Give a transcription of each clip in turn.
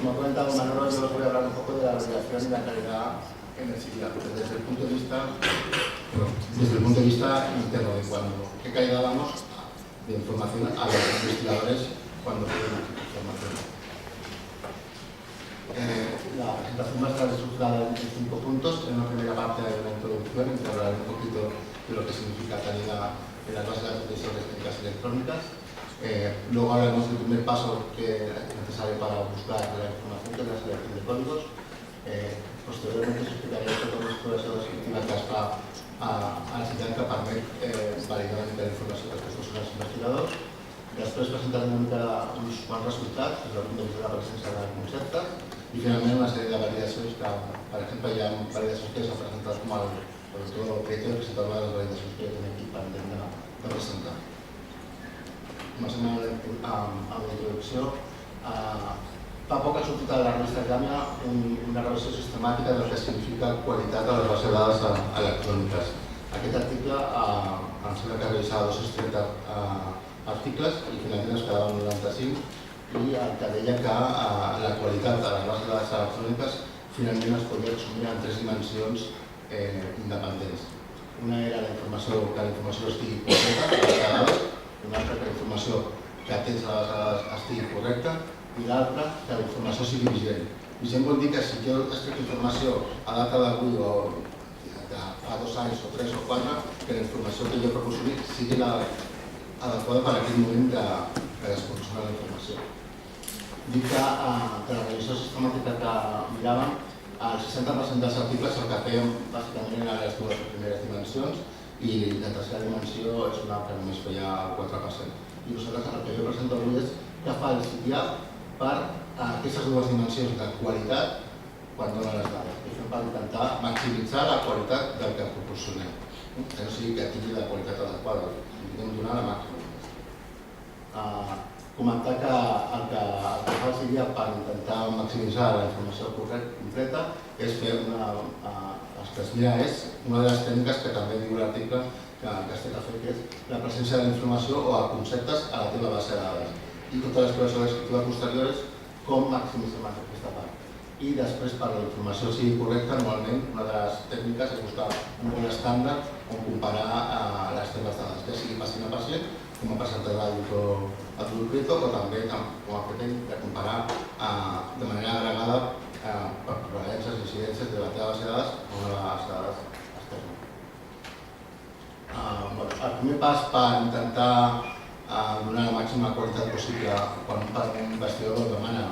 como ha comentado Manolo, yo os voy a hablar un poco de la regulación y la calidad en el SIDIA, desde el punto de vista interno, de qué calidad damos de información a los investigadores cuando piden información. La presentación va a estar estructurada en 5 puntos. En una primera parte hay una introducción en que hablaré un poquito de lo que significa calidad en las bases de datos de decisiones técnicas electrónicas. Luego hablaremos del primer paso que es necesario para buscar la información, que es la selección de códigos. Posteriormente os explicaré com es la descriptiva que es fa a la necessitat que permet validar una mica la informació que es són els investigadors. Després presentarem una mica uns quants resultats des del punt de vista de la presència de conceptes i finalment una sèrie de validacions que, per exemple, hi ha validacions que s'han presentat com el proyecto de presentar una de les validacions que jo tinc aquí pendent de presentar. Comencem amb la introducció. Fa poc ha sortit a la revista Gàmia una revisió sistemàtica del que significa qualitat de les bases de dades electròniques. Aquest article em sembla que revisava 230 articles i finalment es quedaven 95 i el que deia que la qualitat de les bases de dades electròniques finalment es podia resumir en 3 dimensions independents. Una era que la informació estigui correcta, una altra que la informació que tens a la base de dades estigui correcta i l'altra que la informació sigui vigent. Vigent vol dir que si jo estic informació a data d'avui o de fa 2 anys o 3 o 4, que la informació que jo proporcioni sigui adequada per a aquell moment que es proporciona la informació. Dic que la revisió sistemàtica que miràvem, el 60% dels articles el que fèiem bàsicament eren les 2 primeres dimensions i la tercera dimensió és una que només feia el 4%. I nosaltres el que jo presento avui és què fa el SIDIA per aquestes 2 dimensions de qualitat quan dona les dades. Ho fem per intentar maximitzar la qualitat del que proporcionem, que no sigui que tingui la qualitat adequada, intentem donar la màxima. Comentar que el que fa el SIDIA per intentar maximitzar la informació completa és fer el que es mira és una de les tècniques que també diu l'article que es té que fer, que és la presència de la informació o de conceptes a la teva base de dades. I totes les coses descriptives posteriors, com maximitzem aquesta part. I després, per la informació sigui correcta, normalment una de les tècniques és buscar un bon estàndard on comparar les teves dades, ja sigui pacient a pacient, com ha presentat el doctor Prieto, o també com ha fet de comparar de manera agregada per prevalences i incidències de la teva base de dades a una base de dades externa. El primer pas per intentar donar la màxima qualitat possible quan un investigador demana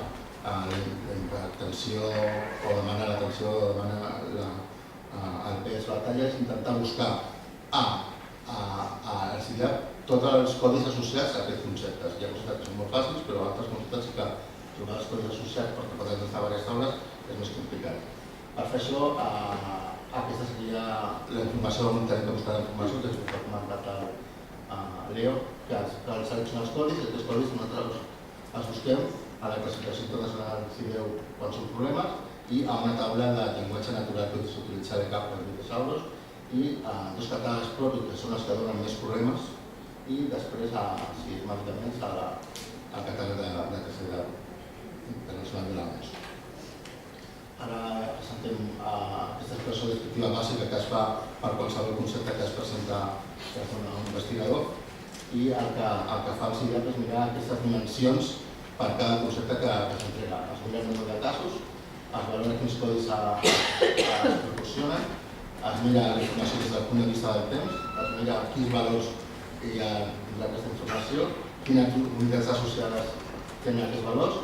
l'atenció o demana l'atenció o demana el pes de la talla és intentar buscar al SIDIA tots els codis associats a aquests conceptes. Hi ha conceptes que són molt fàcils, però altres conceptes sí que trobar els codis associats perquè poden estar a diverses taules és més complicat. Per fer això, aquesta seria la informació on tenim que buscar la informació, que és el que ha comentat Leo, que cal seleccionar els codis, i aquests codis nosaltres els busquem a la classificació internacional si veu quan són problemes i a una taula de llenguatge natural que s'utilitza de cap per Vitesauros i 2 catàlegs propis que són els que donen més problemes i després, si és medicaments, el catàleg de tercera internacional de l'AMOS. Ara presentem aquesta expressió descriptiva bàsica que es fa per qualsevol concepte que es presenta a un investigador i el que fa el SIDIA és mirar aquestes dimensions per cada concepte que s'entrega. Es mira el número de casos, es valora quins codis es proporcionen, es mira la informació des del punt de vista del temps, es mira quins valors hi ha d'aquesta informació, quines unitats associades tenen aquests valors.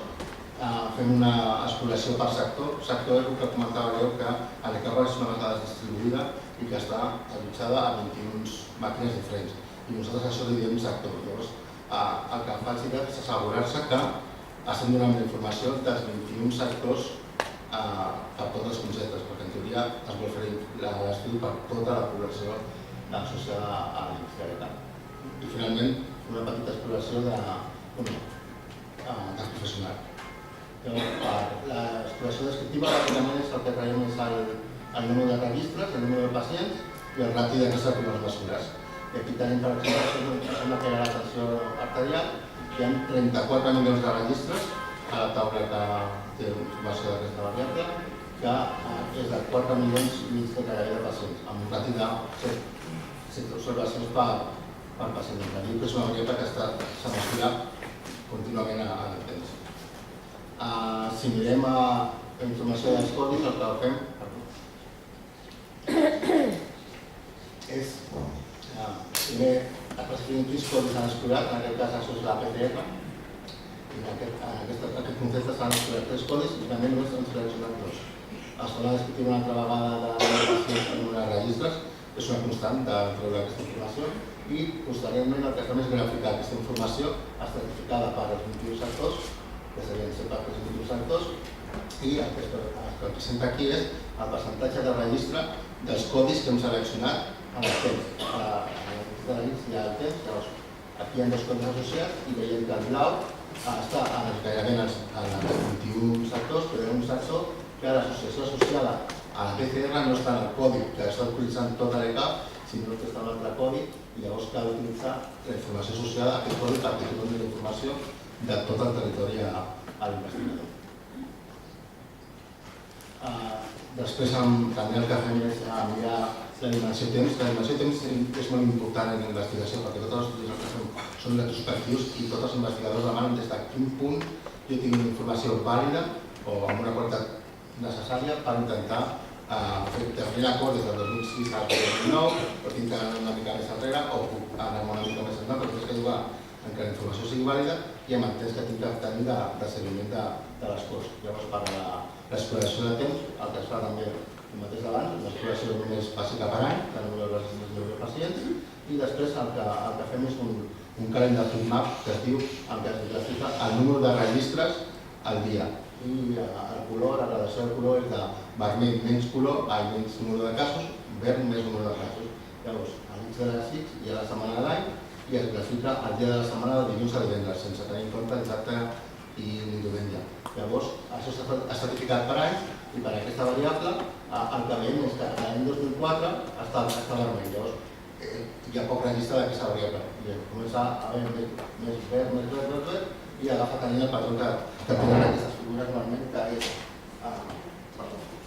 Fem una exploració per sector. Sector és el que comentava Leo, que l'ECAPA és una base de dades distribuïda i que està allotjada a 21 màquines diferents. I nosaltres això li diem sector. Llavors, el que fa el SIDIA és assegurar-se que estem donant la informació dels 21 sectors per tots els conceptes, perquè en teoria es vol fer l'estudi per tota la població associada a la industrialitat. I finalment, una petita exploració del professional. L'exploració descriptiva bàsicament és el que traiem és el número de registres, el número de pacients i el rati d'aquestes dues mesures. I aquí tenim, per exemple, que hi ha l'atenció arterial, hi ha 34 milions de registres a la taula que té informació d'aquesta variable, que és de 4,5 milions de cada pacients, amb un rati de 7 observacions per pacient. Diu que és una variable que s'ha mesurat contínuament en el temps. Si mirem la informació dels codis, el que fem és primer classificar quins codis s'han explorat, en aquest cas això és la PCR, i en aquest concepte s'han explorat 3 codis i també només s'han seleccionat 2. Es torna a discutir una altra vegada de l'educació en uns registres, és una constant de treure aquesta informació i posteriorment el que fem és graficar aquesta informació estratificada per els 21 sectors, que serien 7 per els 21 sectors, i el que es representa aquí és el percentatge de registre dels codis que hem seleccionat en el temps. A la llista de llits hi ha el temps, llavors aquí hi ha 2 codis associats i veiem que el blau està gairebé en els 21 sectors, però hi ha un sector que l'associació associada a la PCR no està en el codi que està utilitzant tota l'ECAP, sinó que està en l'altre codi i llavors cal utilitzar la informació associada a aquest codi perquè doni la informació de tot el territori a l'investigador. Després també el que fem és mirar la dimensió temps. La dimensió temps és molt important en la investigació perquè tots els estudis que fem són retrospectius i tots els investigadors demanen des de quin punt jo tinc una informació vàlida o amb una qualitat necessària per intentar fer l'acord des del 2006 al 2009, però tinc que anar una mica més enrere o puc anar una mica més enrere, però tens que jugar en que la informació sigui vàlida i amb el temps que tinc que tenir de seguiment de les coses. Llavors, per l'exploració de temps, el que es fa també el mateix d'abans, una exploració només bàsica per any, que no veure els de pacients, i després el que fem és un calendar map que es diu, en què es grafica el número de registres al dia. I el color, la gradació del color és de vermell menys color, menys número de casos, verd més número de casos. Llavors, a mig de les X hi ha la setmana de l'any i es grafica el dia de la setmana de dilluns a divendres, sense tenir en compte dissabte i diumenge. Llavors, això està estratificat per any i per aquesta variable el que veiem és que l'any 2004 està vermell. Llavors, hi ha poc registre d'aquesta variable. I comença a haver més verd, i agafa tenint el patró que tenen aquestes figures normalment, que és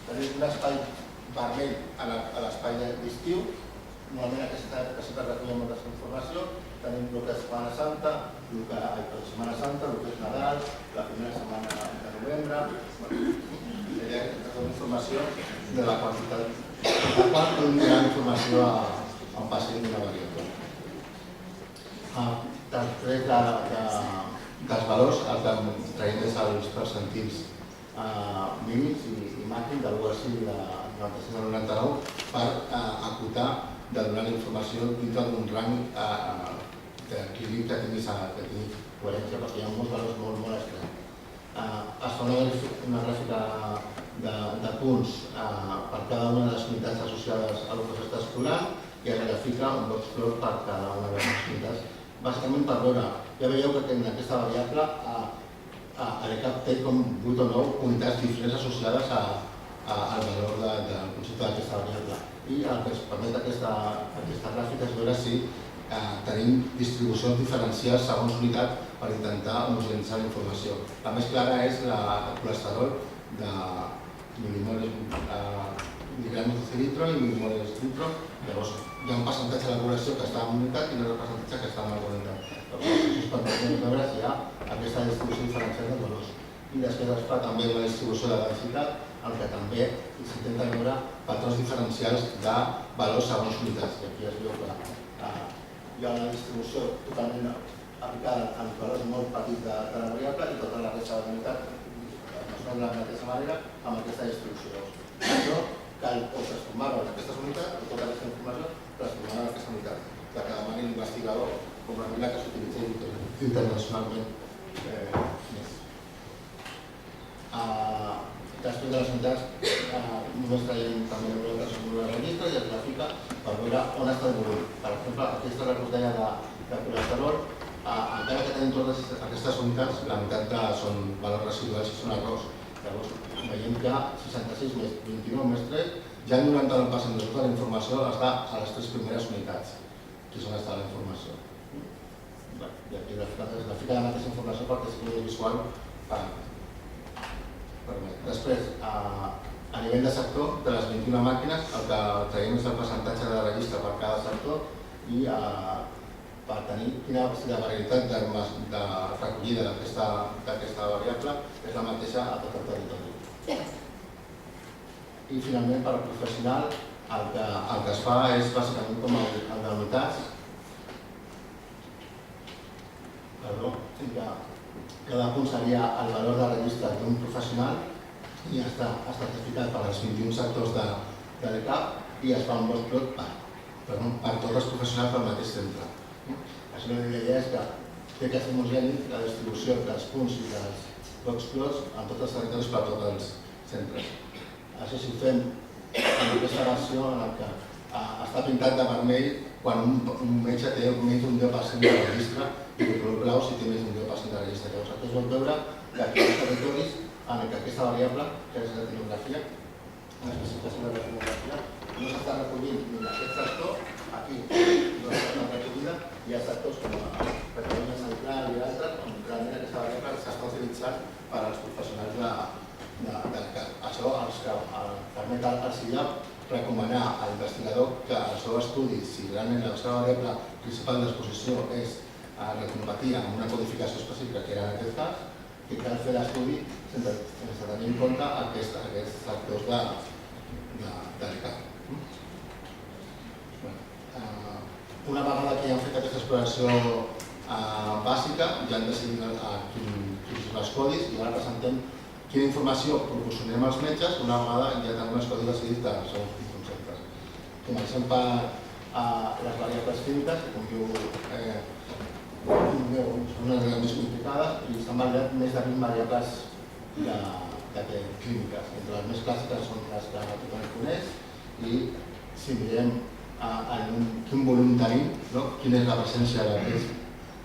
tenir un espai vermell a l'espai d'estiu. Normalment aquesta època sí que recollim molta informació. Tenim el que és Setmana Santa, el que és Nadal, la primera setmana de novembre. Hi ha tota la informació de la quantitat de quan donar informació a un pacient d'una variable. Després dels valors, el que traiem és els percentils mínims i màxims de l'1 a 5 de 96 a 99 per acotar de donar la informació dintre d'un rang d'equilibri que tingui coherència, perquè hi ha molts valors molt estranys. Es fa una gràfica de punts per cada una de les unitats associades a el que s'està explorant i es grafica un box plot per cada una de les unitats. Bàsicament per veure, ja veieu que en aquesta variable l'ECAP té com 8 o 9 unitats diferents associades al valor del concepte d'aquesta variable. I el que ens permet aquesta gràfica és veure si tenim distribucions diferencials segons unitat per intentar homogeneïtzar la informació. La més clara és el colesterol de miligrams de litro i milimoles de litro. Llavors, hi ha un percentatge de la població que està en unitat i un altre percentatge que està en la unitat. Això ens permet veure si hi ha aquesta distribució diferencial de valors. I després es fa també una distribució de densitat, en què també s'intenta veure patrons diferencials de valors segons unitats. I aquí es veu que hi ha una distribució totalment aplicada en valors molt petits de la variable i tota la resta de la unitat es fa de la mateixa manera amb aquesta distribució. Això cal o transformar-ho en aquestes unitats o tota aquesta informació transformar-ho en aquesta unitat, que demani l'investigador com a regla que s'utilitza internacionalment més. Després de les unitats només traiem també el registre i es grafica per veure on està el volum. Per exemple, aquesta que us deia de colesterol, encara que tenim totes aquestes unitats, la meitat són valors residuals i són errors. Llavors, veiem que 66 més 29 més 3, ja el 99% de tota la informació està a les 3 primeres unitats, que és on està la informació. I aquí es grafica la mateixa informació perquè és visual Després, a nivell de sector, de les 21 màquines, el que traiem és el percentatge de registre per cada sector i per tenir quina varietat de recollida d'aquesta variable és la mateixa a tot el territori. I finalment, per al professional, el que es fa és bàsicament com el d'unitats. Cada punt seria el valor de registre d'un professional i està certificat per als 21 sectors de l'ECAP i es fa un bon plot per tots els professionals del mateix centre. Això la idea és que té que ser homogeni la distribució dels punts i dels blocs plots en tots els territoris per a tots els centres. Això si ho fem en aquesta versió en què està pintat de vermell quan un metge té menys d'un 10% de registre i de color blau si té més d'un 10% de registre. Llavors, aquí es pot veure que aquí els territoris en què aquesta variable, que és l'etnografia, l'especificació de l'etnografia, no s'està recollint ni aquest sector, aquí no s'està recollida, hi ha sectors com Catalunya Central i altres, on realment aquesta variable s'està utilitzant per als professionals de l'ECAP. Això permet al CIAP recomanar a l'investigador que el seu estudi, si realment la seva variable principal d'exposició és retinopatia amb una codificació específica, que era en aquest cas, que cal fer l'estudi sense tenir en compte aquests sectors de l'ECAP. Una vegada que ja han fet aquesta exploració bàsica, ja han decidit quins són els codis i ara presentem quina informació proporcionem als metges una vegada ja tenim els codis decidits de segons quins conceptes. Comencem per les variables químiques, que com diu són una de les més complicades i s'han validat més de 20 variables clíniques. Entre les més clàssiques són les que tothom coneix i si mirem quin volum tenim, quina és la presència d'aquests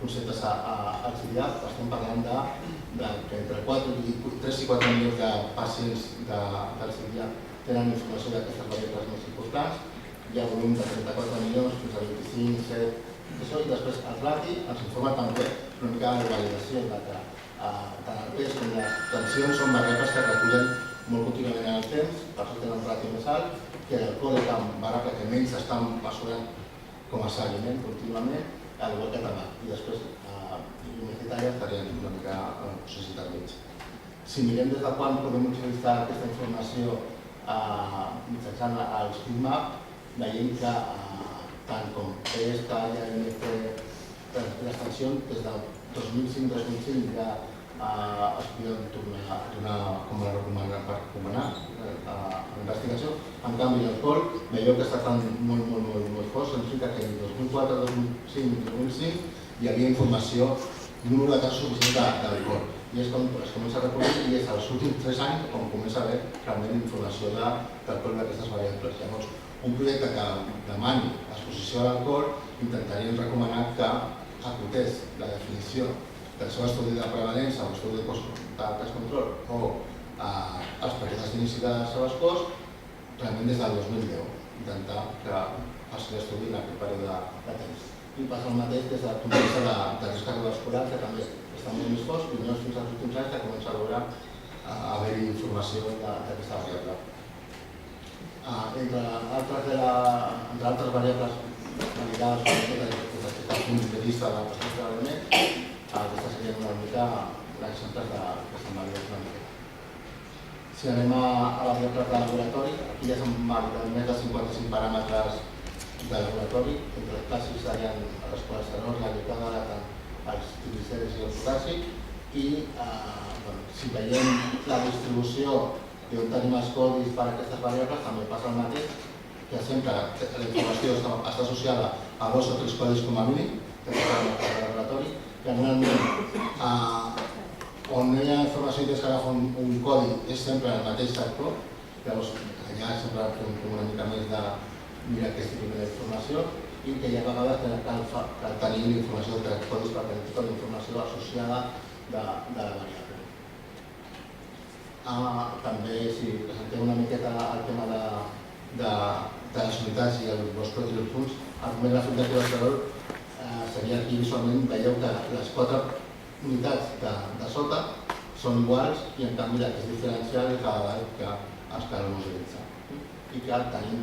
conceptes al CIAP, estem parlant que entre 3 i 4 milions de pacients del CIAP tenen informació d'aquestes variables més importants, hi ha volum de 34 milions fins a 25, 7, i després el rati ens informa també una mica de la validació que tant el pes com les tensions són variables que recullen molt contínuament en el temps, per això tenen un rati més alt, que l'alcohol és la variable que menys s'estan mesurant com a seguiment contínuament, al igual que tabac. I després, l'universitària estarien una mica en societat mig. Si mirem des de quan podem utilitzar aquesta informació mitjançant els FIMAP, veiem que tant com PES, TAIA, MF, les tensions, des del 2005-2005 ja es podien donar com a recomanar a la investigació. En canvi, l'alcohol, veieu que està tan molt fort, significa que en 2004, 2005 i 2005 hi havia informació, número de casos suficient d'alcohol. I és com es comença a recollir i és als últims 3 anys on comença a haver realment informació d'alcohol d'aquestes variables. Llavors, un projecte que demani exposició a l'alcohol intentaríem recomanar que acotés la definició del seu estudi de prevalença o estudi de cas control o els períodes d'inici de les seves cos realment des del 2010, intentar que faci l'estudi en aquest període de temps. I passa el mateix des del punt de vista de risc cardiovascular, que també està molt més fort, i no és fins als últims anys que comença a veure haver-hi informació d'aquesta variable. Entre altres variables validades des d'aquest punt de vista del procés d'element, aquestes serien una mica les exemples que s'han validat una mica. Si anem a variables de laboratori, aquí ja s'han validat més de 55 paràmetres de laboratori, entre els clàssics serien els colesterol, la glicada, els triglicèrids i el potàssic, i si veiem la distribució on tenim els codis per a aquestes variables, també passa el mateix, que sempre la informació està associada a 2 o 3 codis com a mínim, que és el laboratori, que normalment on no hi ha informació i tens que agafar un codi és sempre el mateix sector, llavors allà sempre fem una mica més de mirar aquest tipus d'informació i que hi ha vegades que cal tenir la informació de 3 codis per tenir tota la informació associada de la variable. També, si presentem una miqueta el tema de les unitats i els boscos i els punts, el moment gràfic de colesterol seria aquí visualment, veieu que les 4 unitats de sota són iguals i en canvi la que és diferencial és la dada que es cal homogeneitzar. I que tenim,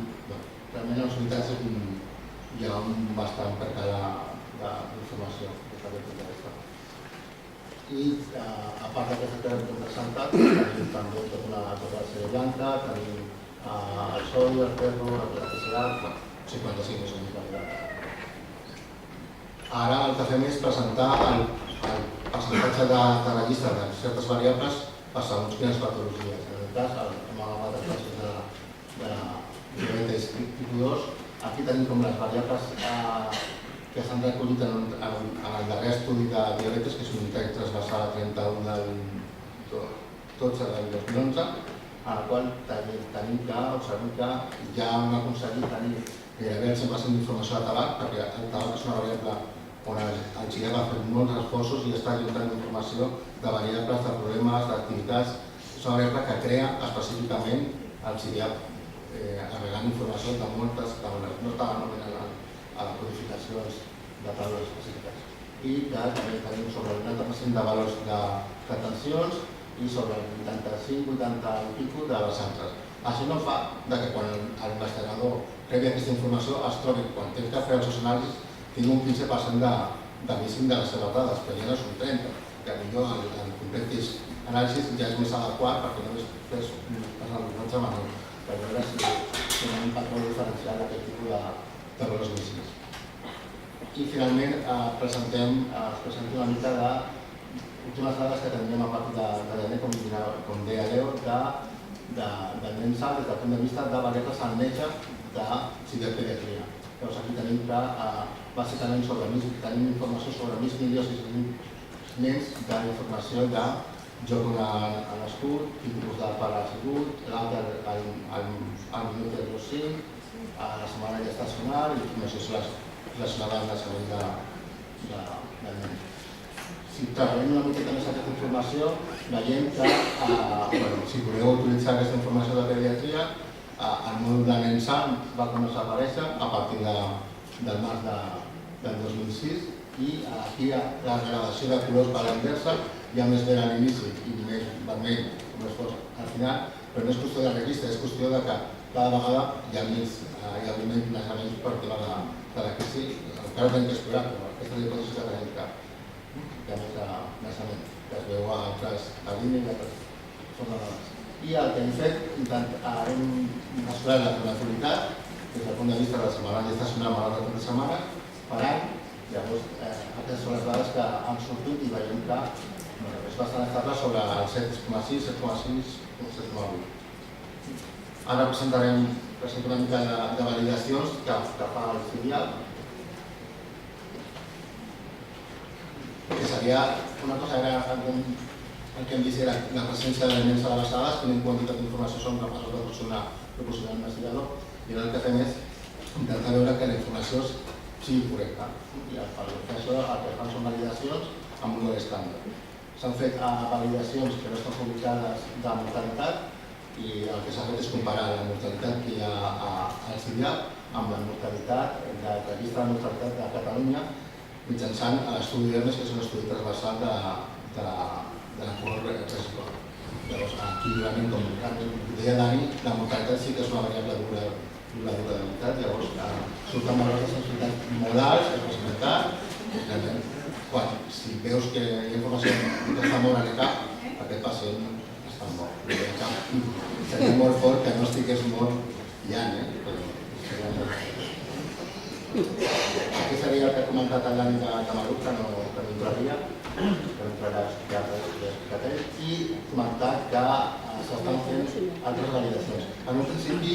realment en les unitats hi ha bastant per cada d'informació des d'aquest punt de vista. I a part d'aquesta que hem presentat, tenim també tota la sèrie blanca, tenim el sodi, el ferro, la TCA, 55 més o menys varietats. Ara el que fem és presentar el percentatge de la llista de certes variables per segons quines patologies. En aquest cas, hem agafat les classes de diabetes tipus 2. Aquí tenim com les variables que s'han recollit en el darrer estudi de diabetes, que és un INTEC transversal 31 del 12 del 2011, en el qual tenim que observar que ja hem aconseguit tenir gairebé el 100% d'informació de tabac, perquè el tabac és una variable on el CIDEB ha fet molts esforços i està ajuntant informació de variables, de problemes, d'activitats. És una variable que crea específicament el CIDEB, agregant informació de moltes taules, no està anomenant a les codificacions de taules específiques. I que també tenim sobre el 90% de valors de tensions i sobre el 85, 80 i pico de les altres. Això no fa que quan l'investigador rebi aquesta informació es trobi, quan té que fer els seus anàlisis, tingui un 15% de missing de les seves dades, però ja no és un 30%, que millor el completis anàlisis ja és més adequat perquè només fes un abordatge menor, per veure si tenim un patró diferencial d'aquest tipus de valors missings. I finalment presentem una mica d'últimes dades que tindríem a partir de l'ENE, com deia Leo, del NENSA des del punt de vista de variables en metge de pediatria. Llavors aquí tenim que bàsicament tenim informació sobre 1.600.000 nens d'informació de joc a l'escut, quin tipus de pare ha sigut, l'altre al minut de 5, a la setmana gestacional i informació relacionada amb la salut del nen. Si treballem una miqueta més aquesta informació, veiem que si voleu utilitzar aquesta informació de pediatria, el mòdul de NENSA va començar a aparèixer a partir del març del 2006 i aquí la gradació de colors per a la inversa hi ha més verd a l'inici i més vermell com més fos al final, però no és qüestió de registre, és qüestió de que cada vegada hi ha més planejaments per tema de la crisi. Encara tenim que explorar, però aquesta és la hipòtesi que tenim que hi ha més planejament, que es veu a altres línies i altres formes de dades. I el que hem fet, hem mesurat la probabilitat des del punt de vista de la setmana gestacional a l'altre de setmana per any. Llavors, aquestes són les dades que han sortit i veiem que és bastant estable sobre el 7,6, 7,6 o 7,8. Ara presentarem una mica de validacions que fa el CIDIAL, que seria una cosa el que hem vist era la presència d'elements a les dades, quina quantitat d'informació són capaços de proporcionar l'investigador, i ara el que fem és intentar veure que la informació sigui correcta. I per això el que fan són validacions amb un model estàndard. S'han fet validacions que no estan publicades de mortalitat i el que s'ha fet és comparar la mortalitat que hi ha al CIDIAL amb la mortalitat del registre de mortalitat de Catalunya mitjançant l'estudi d'ERNES, que és un estudi transversal de la cor recíproca. Llavors, aquí, realment, com deia Dani, la mortalitat sí que és una variable dura de veritat. Llavors, surten valors de sensibilitat modals, que és esmentat, i realment, si veus que hi ha informació que està molt a l'ECAP, aquest pacient està mort. Seria molt fort que no estigués mort llant, seria molt fort. Aquí seria el que ha comentat el Dani de Camaruc, que no entraria, que no entrarà a explicar i comentar que s'estan fent altres validacions. En un principi,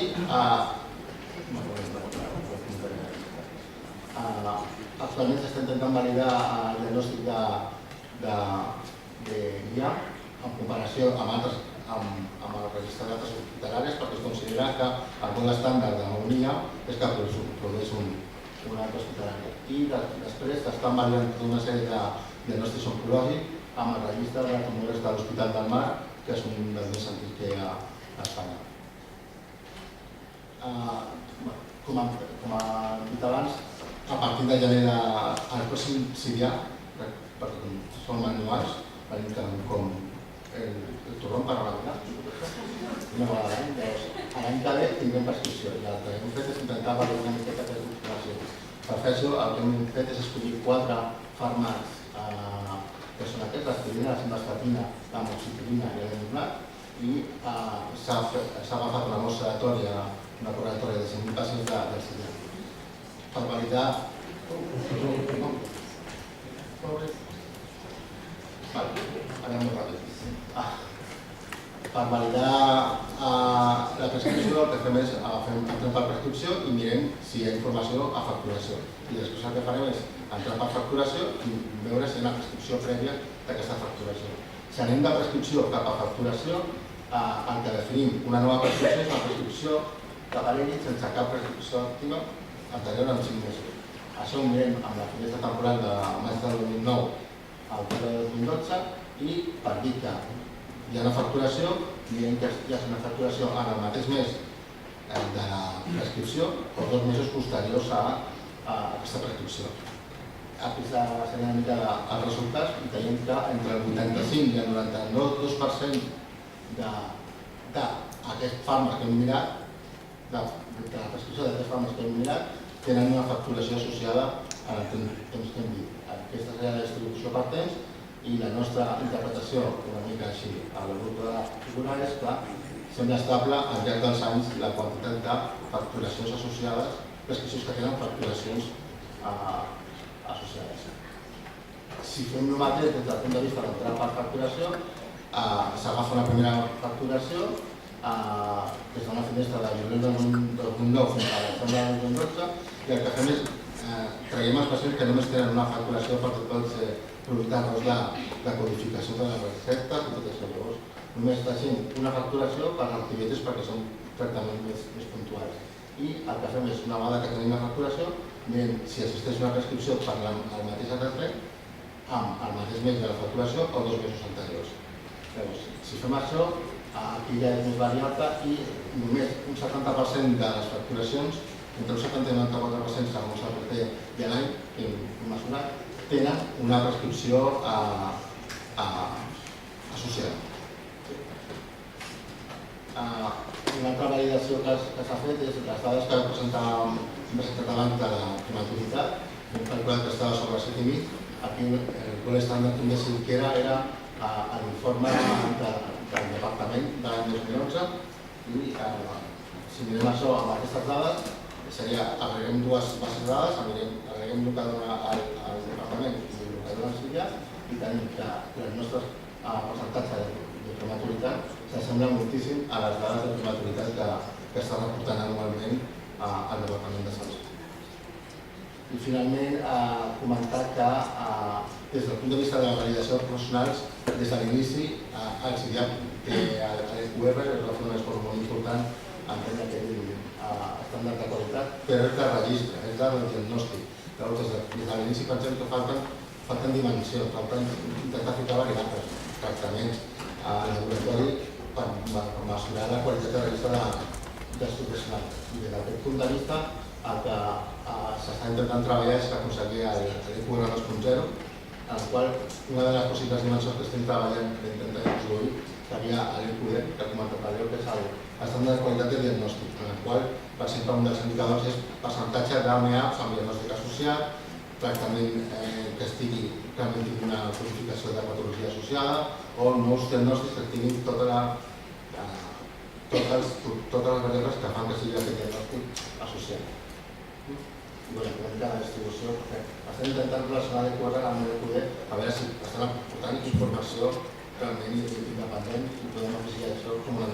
actualment s'està intentant validar el diagnòstic de guia en comparació amb el registre de dates hospitalàries, perquè es considera que el bon estàndard de monia és que produeix una data hospitalària. I després s'estan validant tota una sèrie de diagnòstics oncològics amb el registre de tumores de l'Hospital del Mar, que és un dels més antics que hi ha a Espanya. Com ha dit abans, a partir de gener al pròxim CIDIAL, perquè són manuals, veiem com el torrón per revalidar, una vegada a l'any. Llavors, l'any que ve tindrem prescripció i el que hem fet és intentar valorar una miqueta aquesta informació. Per fer això, el que hem fet és escollir 4 fàrmacs que són aquests, l'aspirina, la simvastatina, l'amoxicil·lina i l'endolat, i s'ha agafat una mostra aleatòria, una correlatòria de 100.000 pacients del CIDA. Per validar... Anem molt ràpid. Per validar la prescripció, el que fem és entrem per prescripció i mirem si hi ha informació a facturació. I després el que farem és entrar per facturació i veure si hi ha una prescripció prèvia d'aquesta facturació. Si anem de prescripció cap a facturació, el que definim una nova prescripció és una prescripció que aparegui sense cap prescripció activa anterior en 5 mesos. Això ho mirem amb la finestra temporal de maig del 2009 al febrer del 2012 i per dir que hi ha una facturació, mirem que hi ha una facturació en el mateix mes de la prescripció o 2 mesos posteriors a aquesta prescripció. Aquí seria una mica els resultats i veiem que entre el 85 i el 92% d'aquests fàrmacs que hem mirat, de la prescripció d'aquests fàrmacs que hem mirat, tenen una facturació associada al temps que hem dit. Aquesta seria la distribució per temps i la nostra interpretació, una mica així, a la grup de la figura és que sembla estable al llarg dels anys la quantitat de facturacions associades, prescripcions que tenen facturacions associades. Si fem el mateix des del punt de vista d'entrar per facturació, s'agafa una primera facturació des d'una finestra de juliol del 2009 fins a desembre del 2012 i el que fem és traiem els pacients que només tenen una facturació per tots productes de codificació de les receptes i tot això. Llavors, només deixem una facturació per antibiòtics perquè són tractaments més puntuals. I el que fem és, una vegada que tenim la facturació, mirem si existeix una prescripció per al mateix tractament amb el mateix mes de la facturació o 2 mesos anteriors. Llavors, si fem això, aquí ja és més variable i només un 70% de les facturacions, entre un 70 i 94% segons el PT i l'any que hem mesurat, tenen una prescripció associada. Una altra validació que s'ha fet és les dades que va presentar abans de la prematuritat. Hem calculat que estava sobre 7,5. Aquí el gol estàndard que era l'informe del departament de l'any 2011 i si mirem això amb aquestes dades agreguem 2 bases de dades, agreguem el que dona al departament i el que dona al CIDIA i tenim que el nostre percentatge de prematuritat s'assembla moltíssim a les dades de prematuritat que està reportant anualment al departament de salut. I finalment comentar que des del punt de vista de la validació de professionals, des de l'inici el CIDIA té l'EQR, es va fer un esforç molt important en tenir aquest estàndard de qualitat, però és de registre, és del diagnòstic. Llavors, des de l'inici pensem que falten dimensions, falten intentar ficar variables, tractaments al laboratori per mesurar la qualitat de registre dels professionals. I des d'aquest punt de vista, el que s'està intentant treballar és aconseguir l'EQR 2.0, en el qual una de les possibles dimensions que estem treballant per intentar introduir seria l'EQD, que ha comentat allò, que és l'estàndard de qualitat de diagnòstic, en el qual, per exemple, un dels indicadors és percentatge d'AMAs amb diagnòstic associat, tractament que estigui realment tingui una codificació de patologia associada o nous diagnòstics que tinguin totes les variables que fan que sigui aquest diagnòstic associat. I una mica de distribució, perquè estem intentant relacionar l'EQR amb l'EQD a veure si estan aportant informació realment independent i podem afegir això com una